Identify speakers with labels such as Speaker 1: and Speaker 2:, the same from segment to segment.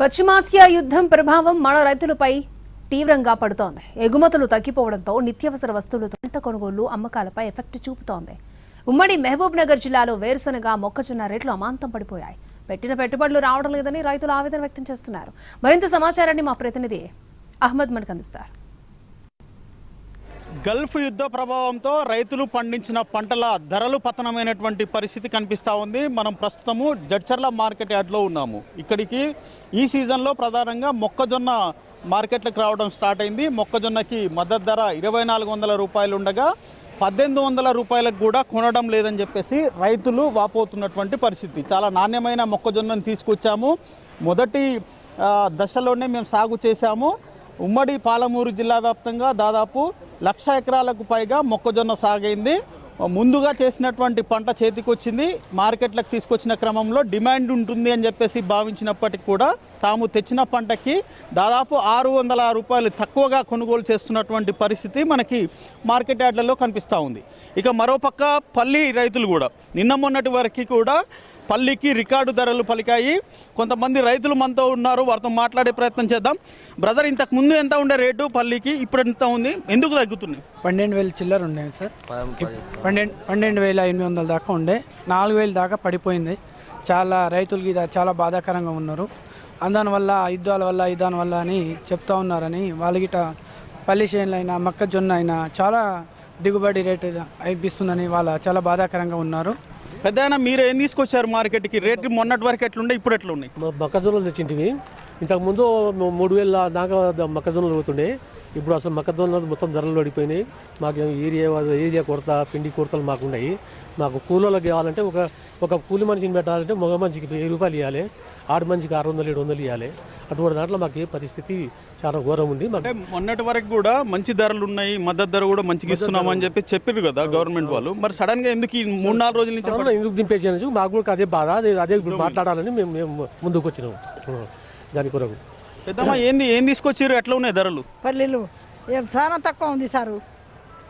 Speaker 1: పశ్చిమాసియా యుద్ధం ప్రభావం మన రైతులపై తీవ్రంగా పడుతోంది. ఎగుమతులు తగ్గిపోవడంతో నిత్యావసర వస్తువులు పంట కొనుగోలు అమ్మకాలపై ఎఫెక్ట్ చూపుతోంది. ఉమ్మడి మహబూబ్ నగర్ జిల్లాలో వేరుశనగ, మొక్కజొన్న రేట్లు అమాంతం పడిపోయాయి. పెట్టిన పెట్టుబడులు రావడం లేదని రైతులు ఆవేదన వ్యక్తం చేస్తున్నారు. మరింత సమాచారాన్ని మా ప్రతినిధి అహ్మద్ మనకు అందిస్తారు.
Speaker 2: గల్ఫ్ యుద్ధ ప్రభావంతో రైతులు పండించిన పంటల ధరలు పతనమైనటువంటి పరిస్థితి కనిపిస్తూ ఉంది. మనం ప్రస్తుతము జడ్చర్ల మార్కెట్ యార్డ్లో ఉన్నాము. ఇక్కడికి ఈ సీజన్లో ప్రధానంగా మొక్కజొన్న మార్కెట్లకు రావడం స్టార్ట్ అయింది. మొక్కజొన్నకి మద్దతు ధర 2400 రూపాయలు ఉండగా 1800 రూపాయలకు కూడా కొనడం లేదని చెప్పేసి రైతులు వాపోతున్నటువంటి పరిస్థితి. చాలా నాణ్యమైన మొక్కజొన్నను తీసుకొచ్చాము. మొదటి దశలోనే మేము సాగు చేశాము. ఉమ్మడి పాలమూరు జిల్లా వ్యాప్తంగా దాదాపు 1,00,000 ఎకరాలకు పైగా మొక్కజొన్న సాగైంది. ముందుగా చేసినటువంటి పంట చేతికొచ్చింది. మార్కెట్లకు తీసుకొచ్చిన క్రమంలో డిమాండ్ ఉంటుంది అని చెప్పేసి భావించినప్పటికీ కూడా తాము తెచ్చిన పంటకి దాదాపు 600 రూపాయలు తక్కువగా కొనుగోలు చేస్తున్నటువంటి పరిస్థితి మనకి మార్కెట్ యార్డ్లలో కనిపిస్తూ ఉంది. ఇక మరోపక్క పల్లి రైతులు కూడా నిన్న మొన్నటి వరకు కూడా పల్లికి రికార్డు ధరలు పలికాయి. కొంతమంది రైతులు మనతో ఉన్నారు, వారితో మాట్లాడే ప్రయత్నం చేద్దాం. బ్రదర్, ఇంతకు ముందు ఎంత ఉండే రేటు పల్లికి, ఇప్పుడు ఎంత ఉంది, ఎందుకు తగ్గుతున్నాయి?
Speaker 3: 12,000 చిల్లర ఉండే సార్. 12,800 దాకా ఉండే, 4,000 దాకా పడిపోయింది. చాలా రైతులకి చాలా బాధాకరంగా ఉన్నారు. దానివల్ల యుద్ధాల వల్ల అని చెప్తా ఉన్నారని వాళ్ళకి పల్లి చేనులు అయినా మొక్కజొన్న అయినా చాలా దిగుబడి రేటు అయిపిస్తుందని వాళ్ళ చాలా బాధాకరంగా ఉన్నారు.
Speaker 2: పెద్ద మీరు ఏం తీసుకొచ్చారు మార్కెట్కి? రేట్లు మొన్నటి వరకు ఎట్లుండే, ఇప్పుడు ఎట్లా ఉన్నాయి?
Speaker 4: మొక్కజొన్నలు తెచ్చింటివి. ఇంతకుముందు 3,000 దాకా మొక్కజొన్నలు అవుతుండే. ఇప్పుడు అసలు మొక్కజొన్నలు మొత్తం ధరలు పడిపోయినాయి. మాకు ఏరియా కొరత, పిండి కొరతలు మాకు ఉన్నాయి. మాకు కూలీలకు కావాలంటే ఒక కూలి మనిషిని పెట్టాలంటే మగ మనిషికి 1000 రూపాయలు ఇవ్వాలి, ఆడ మనిషికి 600-700 ఇవ్వాలి. అటువంటి దాంట్లో మాకు పరిస్థితి చాలా ఘోరం ఉంది.
Speaker 2: అంటే మొన్నటి వరకు కూడా మంచి ధరలు ఉన్నాయి, మద్దతు ధర కూడా మంచిగా ఇస్తున్నామని చెప్పి చెప్పారు కదా గవర్నమెంట్ వాళ్ళు. మరి సడన్ గా ఎందుకు 3-4 రోజుల నుంచి
Speaker 4: ఎందుకు దింపేసి మాకు కూడా అదే బాధ, అదే మాట్లాడాలని మేము ముందుకు వచ్చినాము. దాని కొరకు
Speaker 2: పెద్దమ్మ ఏం తీసుకొచ్చారు, ఎట్లా ఉన్నాయి ధరలు?
Speaker 5: పల్లీలు చాలా తక్కువ ఉంది సారు,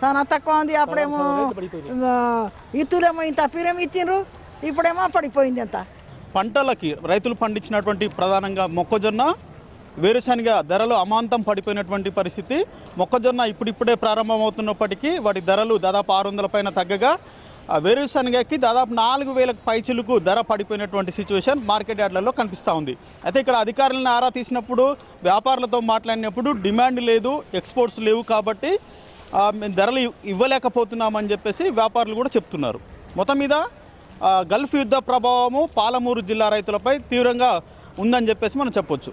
Speaker 5: చాలా తక్కువ ఉంది. అప్పుడేమో ఇత్తులేమో ఇంత పీరేమో ఇచ్చిండ్రు, ఇప్పుడేమో పడిపోయింది అంత.
Speaker 2: పంటలకి రైతులు పండించినటువంటి ప్రధానంగా మొక్కజొన్న, వేరుశనగ ధరలు అమాంతం పడిపోయినటువంటి పరిస్థితి. మొక్కజొన్న ఇప్పుడిప్పుడే ప్రారంభమవుతున్నప్పటికీ వాటి ధరలు దాదాపు 600 పైన తగ్గగా వేరుశనగకి దాదాపు 4,000 పైచిలకు ధర పడిపోయినటువంటి సిచ్యువేషన్ మార్కెట్ యార్డ్లలో కనిపిస్తూ ఉంది. అయితే ఇక్కడ అధికారులను ఆరా తీసినప్పుడు, వ్యాపారులతో మాట్లాడినప్పుడు డిమాండ్ లేదు, ఎక్స్పోర్ట్స్ లేవు కాబట్టి మేము ధరలు ఇవ్వలేకపోతున్నామని చెప్పేసి వ్యాపారులు కూడా చెప్తున్నారు. మొత్తం మీద గల్ఫ్ యుద్ధ ప్రభావము పాలమూరు జిల్లా రైతులపై తీవ్రంగా ఉందని చెప్పేసి మనం చెప్పొచ్చు.